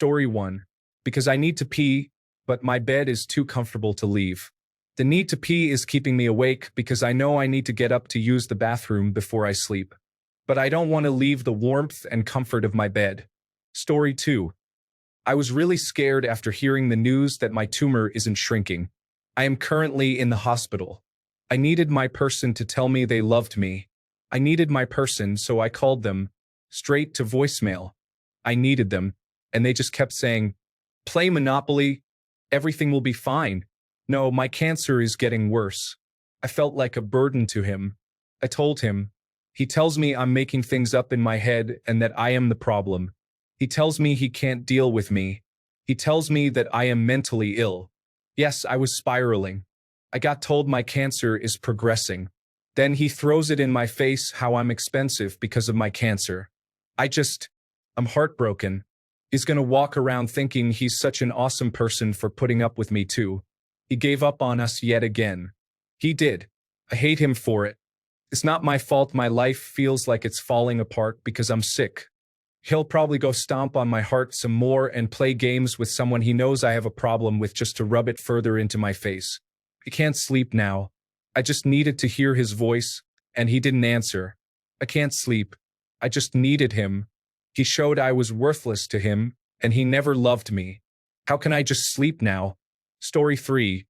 Story 1. Because I need to pee, but my bed is too comfortable to leave. The need to pee is keeping me awake because I know I need to get up to use the bathroom before I sleep. But I don't want to leave the warmth and comfort of my bed. Story 2. I was really scared after hearing the news that my tumor isn't shrinking. I am currently in the hospital. I needed my person to tell me they loved me. I needed my person, so I called them straight to voicemail. I needed them, and they just kept saying, "Play Monopoly. Everything will be fine. No, my cancer is getting worse." I felt like a burden to him. I told him. He tells me I'm making things up in my head and that I am the problem. He tells me he can't deal with me. He tells me that I am mentally ill. Yes, I was spiraling. I got told my cancer is progressing. Then he throws it in my face how I'm expensive because of my cancer. I'm heartbroken. He's gonna walk around thinking he's such an awesome person for putting up with me too. He gave up on us yet again. He did. I hate him for it. It's not my fault my life feels like it's falling apart because I'm sick. He'll probably go stomp on my heart some more and play games with someone he knows I have a problem with just to rub it further into my face. I can't sleep now. I just needed to hear his voice, and he didn't answer. I can't sleep. I just needed him. He showed I was worthless to him, and he never loved me. How can I just sleep now? Story 3.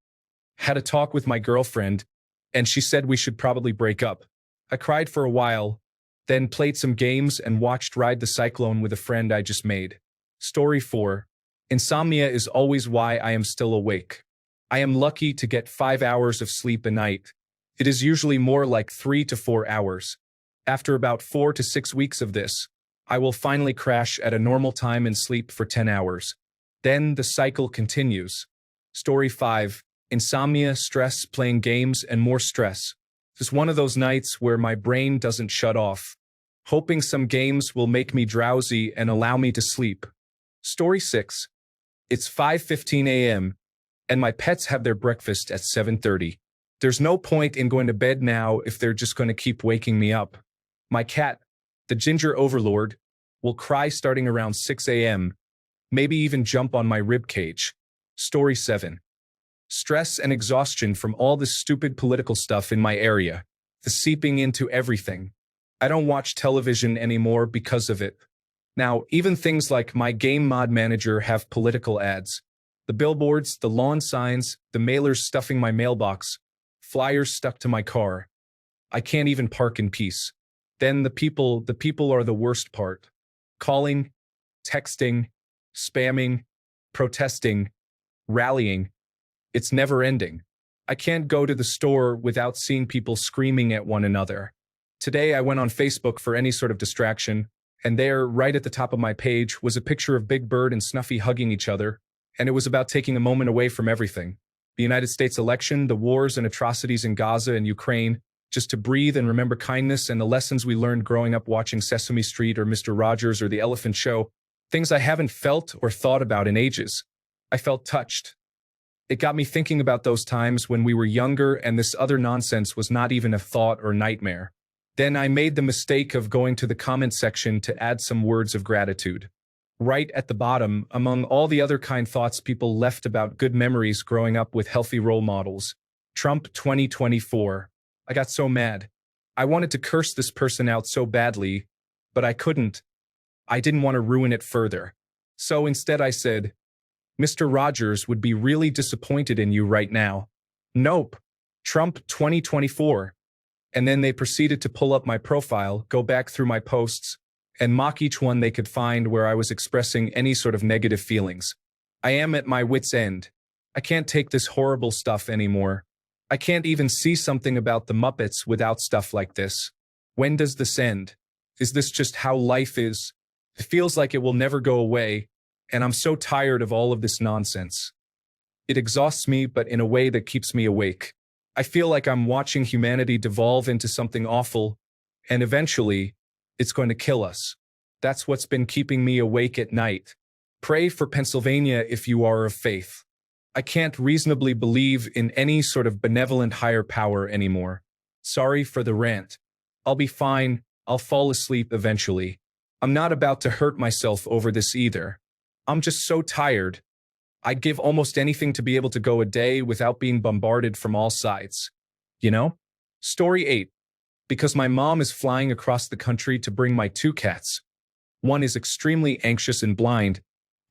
Had a talk with my girlfriend, and she said we should probably break up. I cried for a while, then played some games and watched Ride the Cyclone with a friend I just made. Story 4. Insomnia is always why I am still awake. I am lucky to get 5 hours of sleep a night. It is usually more like 3 to 4 hours. After about 4 to 6 weeks of this, I will finally crash at a normal time and sleep for 10 hours. Then the cycle continues. Story 5. Insomnia, stress, playing games, and more stress. It's one of those nights where my brain doesn't shut off, hoping some games will make me drowsy and allow me to sleep. Story 6. It's 5:15 a.m., and my pets have their breakfast at 7:30. There's no point in going to bed now if they're just going to keep waking me up. My cat, the ginger overlord, will cry starting around 6 a.m., maybe even jump on my rib cage. Story 7. Stress and exhaustion from all this stupid political stuff in my area. The seeping into everything. I don't watch television anymore because of it. Now, even things like my game mod manager have political ads. The billboards, the lawn signs, the mailers stuffing my mailbox, flyers stuck to my car. I can't even park in peace. Then the people are the worst part. Calling, texting, spamming, protesting, rallying. It's never ending. I can't go to the store without seeing people screaming at one another. Today I went on Facebook for any sort of distraction, and there, right at the top of my page, was a picture of Big Bird and Snuffy hugging each other, and it was about taking a moment away from everything. The United States election, the wars and atrocities in Gaza and Ukraine, just to breathe and remember kindness and the lessons we learned growing up watching Sesame Street or Mr. Rogers or The Elephant Show, things I haven't felt or thought about in ages. I felt touched. It got me thinking about those times when we were younger and this other nonsense was not even a thought or nightmare. Then I made the mistake of going to the comment section to add some words of gratitude. Right at the bottom, among all the other kind thoughts people left about good memories growing up with healthy role models. Trump 2024. I got so mad. I wanted to curse this person out so badly, but I couldn't. I didn't want to ruin it further. So instead I said, "Mr. Rogers would be really disappointed in you right now. Nope. Trump 2024. And then they proceeded to pull up my profile, go back through my posts, and mock each one they could find where I was expressing any sort of negative feelings. I am at my wit's end. I can't take this horrible stuff anymore. I can't even see something about the Muppets without stuff like this. When does this end? Is this just how life is? It feels like it will never go away, and I'm so tired of all of this nonsense. It exhausts me, but in a way that keeps me awake. I feel like I'm watching humanity devolve into something awful, and eventually, it's going to kill us. That's what's been keeping me awake at night. Pray for Pennsylvania if you are of faith. I can't reasonably believe in any sort of benevolent higher power anymore. Sorry for the rant. I'll be fine. I'll fall asleep eventually. I'm not about to hurt myself over this either. I'm just so tired. I'd give almost anything to be able to go a day without being bombarded from all sides. You know? Story 8. Because my mom is flying across the country to bring my two cats. One is extremely anxious and blind,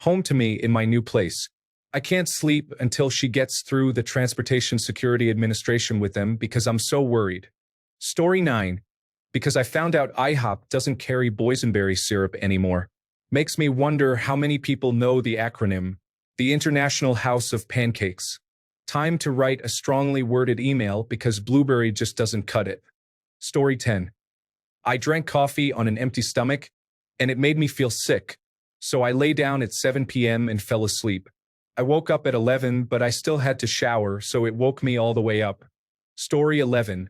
home to me in my new place. I can't sleep until she gets through the Transportation Security Administration with them because I'm so worried. Story 9. Because I found out IHOP doesn't carry boysenberry syrup anymore. Makes me wonder how many people know the acronym, the International House of Pancakes. Time to write a strongly worded email because blueberry just doesn't cut it. Story 10. I drank coffee on an empty stomach, and it made me feel sick, so I lay down at 7 p.m. and fell asleep. I woke up at 11, but I still had to shower, so it woke me all the way up. Story 11.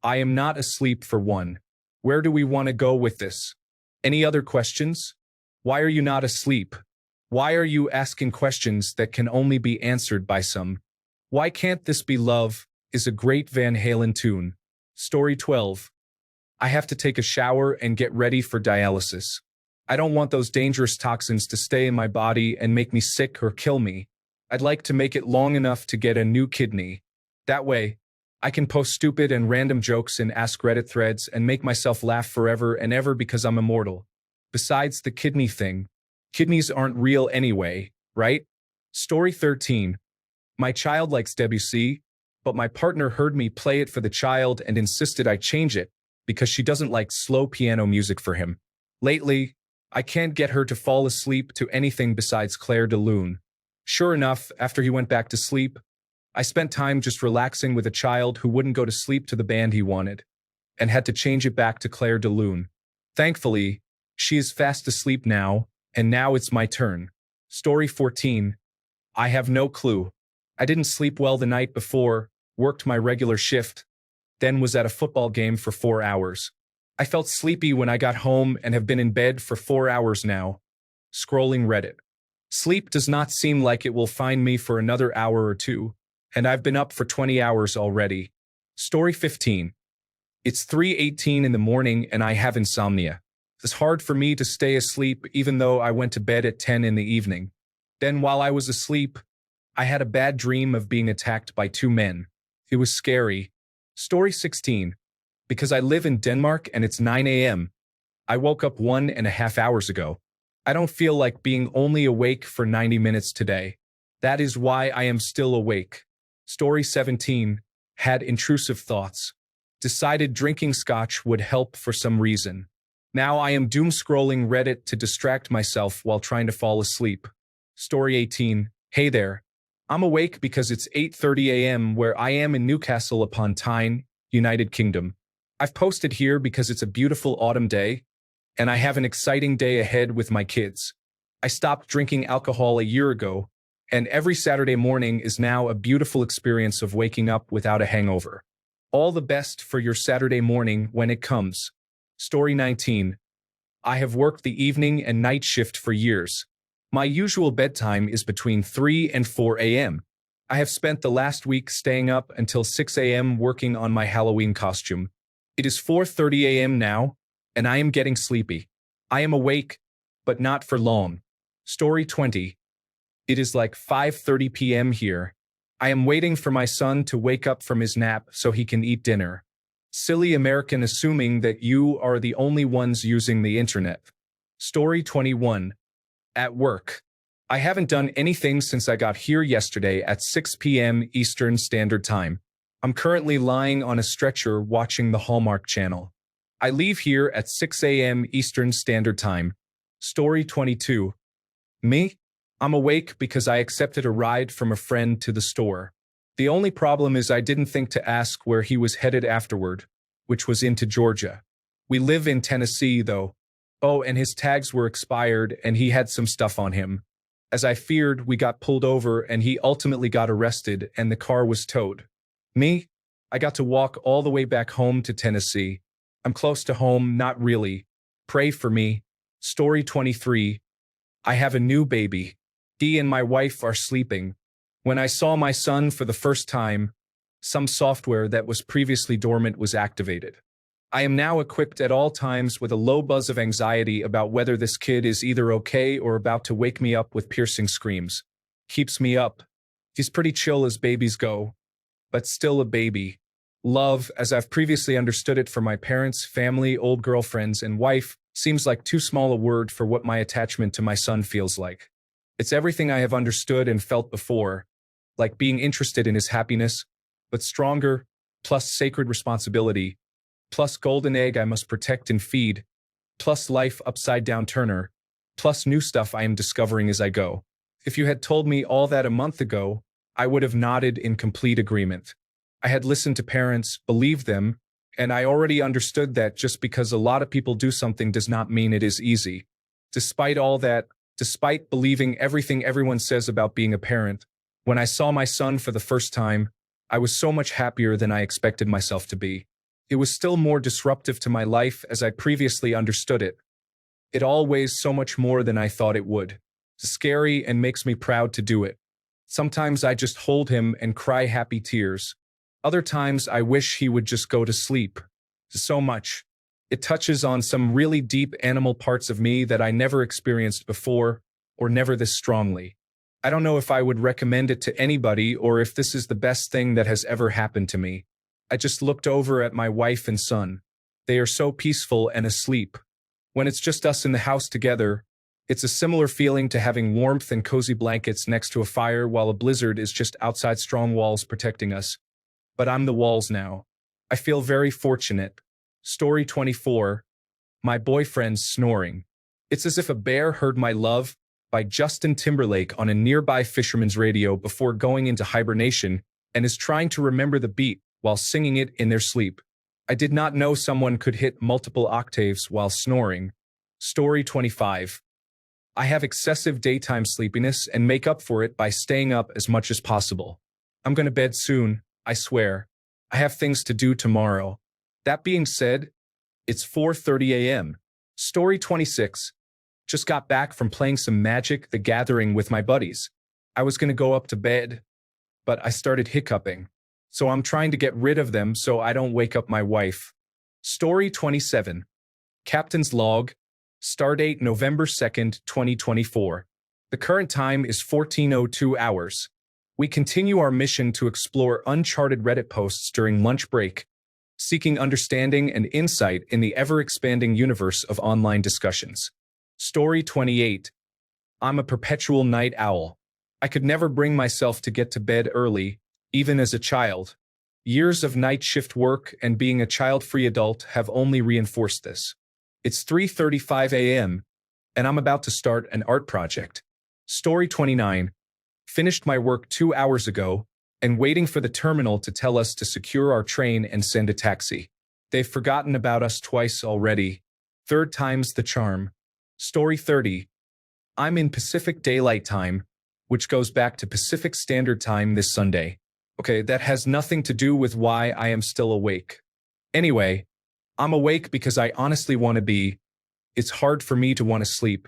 I am not asleep for one. Where do we want to go with this? Any other questions? Why are you not asleep? Why are you asking questions that can only be answered by some? Why Can't This Be Love is a great Van Halen tune. Story 12. I have to take a shower and get ready for dialysis. I don't want those dangerous toxins to stay in my body and make me sick or kill me. I'd like to make it long enough to get a new kidney. That way, I can post stupid and random jokes in AskReddit threads and make myself laugh forever and ever because I'm immortal. Besides the kidney thing, kidneys aren't real anyway, right? Story 13. My child likes Debussy, but my partner heard me play it for the child and insisted I change it because she doesn't like slow piano music for him. Lately, I can't get her to fall asleep to anything besides Claire de Lune. Sure enough, after he went back to sleep, I spent time just relaxing with a child who wouldn't go to sleep to the band he wanted, and had to change it back to Claire de Lune. Thankfully, she is fast asleep now, and now it's my turn. Story 14. I have no clue. I didn't sleep well the night before, worked my regular shift, then was at a football game for 4 hours. I felt sleepy when I got home and have been in bed for 4 hours now. Scrolling Reddit. Sleep does not seem like it will find me for another hour or two, and I've been up for 20 hours already. Story 15. It's 3:18 in the morning and I have insomnia. It's hard for me to stay asleep even though I went to bed at 10 in the evening. Then while I was asleep, I had a bad dream of being attacked by two men. It was scary. Story 16. Because I live in Denmark and it's 9 a.m. I woke up 1.5 hours ago. I don't feel like being only awake for 90 minutes today. That is why I am still awake. Story 17. Had intrusive thoughts. Decided drinking scotch would help for some reason. Now I am doom scrolling Reddit to distract myself while trying to fall asleep. Story 18. Hey there. I'm awake because it's 8:30 a.m. where I am in Newcastle upon Tyne, United Kingdom. I've posted here because it's a beautiful autumn day, and I have an exciting day ahead with my kids. I stopped drinking alcohol a year ago, and every Saturday morning is now a beautiful experience of waking up without a hangover. All the best for your Saturday morning when it comes. Story 19. I have worked the evening and night shift for years. My usual bedtime is between 3 and 4 a.m. I have spent the last week staying up until 6 a.m. working on my Halloween costume. It is 4:30 a.m. now, and I am getting sleepy. I am awake, but not for long. Story 20. It is like 5:30 p.m. here. I am waiting for my son to wake up from his nap so he can eat dinner. Silly American assuming that you are the only ones using the internet. Story 21. At work. I haven't done anything since I got here yesterday at 6 p.m. Eastern Standard Time. I'm currently lying on a stretcher watching the Hallmark Channel. I leave here at 6 a.m. Eastern Standard Time. Story 22. Me? I'm awake because I accepted a ride from a friend to the store. The only problem is I didn't think to ask where he was headed afterward, which was into Georgia. We live in Tennessee, though. Oh, and his tags were expired and he had some stuff on him. As I feared, we got pulled over and he ultimately got arrested and the car was towed. Me? I got to walk all the way back home to Tennessee. I'm close to home, not really. Pray for me. Story 23. I have a new baby. He and my wife are sleeping. When I saw my son for the first time, some software that was previously dormant was activated. I am now equipped at all times with a low buzz of anxiety about whether this kid is either okay or about to wake me up with piercing screams. Keeps me up. He's pretty chill as babies go, but still a baby. Love, as I've previously understood it for my parents, family, old girlfriends, and wife, seems like too small a word for what my attachment to my son feels like. It's everything I have understood and felt before, like being interested in his happiness, but stronger, plus sacred responsibility, plus golden egg I must protect and feed, plus life upside down turner, plus new stuff I am discovering as I go. If you had told me all that a month ago, I would have nodded in complete agreement. I had listened to parents, believed them, and I already understood that just because a lot of people do something does not mean it is easy. Despite all that, despite believing everything everyone says about being a parent, when I saw my son for the first time, I was so much happier than I expected myself to be. It was still more disruptive to my life as I previously understood it. It all weighs so much more than I thought it would. It's scary and makes me proud to do it. Sometimes I just hold him and cry happy tears. Other times I wish he would just go to sleep. So much. It touches on some really deep animal parts of me that I never experienced before, or never this strongly. I don't know if I would recommend it to anybody or if this is the best thing that has ever happened to me. I just looked over at my wife and son. They are so peaceful and asleep. When it's just us in the house together, it's a similar feeling to having warmth and cozy blankets next to a fire while a blizzard is just outside strong walls protecting us. But I'm the walls now. I feel very fortunate. Story 24. My boyfriend's snoring. It's as if a bear heard my love by Justin Timberlake on a nearby fisherman's radio before going into hibernation and is trying to remember the beat while singing it in their sleep. I did not know someone could hit multiple octaves while snoring. Story 25. I have excessive daytime sleepiness and make up for it by staying up as much as possible. I'm going to bed soon, I swear. I have things to do tomorrow. That being said, it's 4:30 a.m. Story 26. Just got back from playing some Magic: The Gathering with my buddies. I was going to go up to bed, but I started hiccuping. So I'm trying to get rid of them so I don't wake up my wife. Story 27. Captain's Log. Stardate November 2nd, 2024. The current time is 14:02 hours. We continue our mission to explore uncharted Reddit posts during lunch break, seeking understanding and insight in the ever-expanding universe of online discussions. Story 28. I'm a perpetual night owl. I could never bring myself to get to bed early, even as a child. Years of night shift work and being a child-free adult have only reinforced this. It's 3:35 a.m., and I'm about to start an art project. Story 29. Finished my work 2 hours ago, and waiting for the terminal to tell us to secure our train and send a taxi. They've forgotten about us twice already. Third time's the charm. Story 30. I'm in Pacific Daylight Time, which goes back to Pacific Standard Time this Sunday. Okay, that has nothing to do with why I am still awake. Anyway, I'm awake because I honestly want to be. It's hard for me to want to sleep,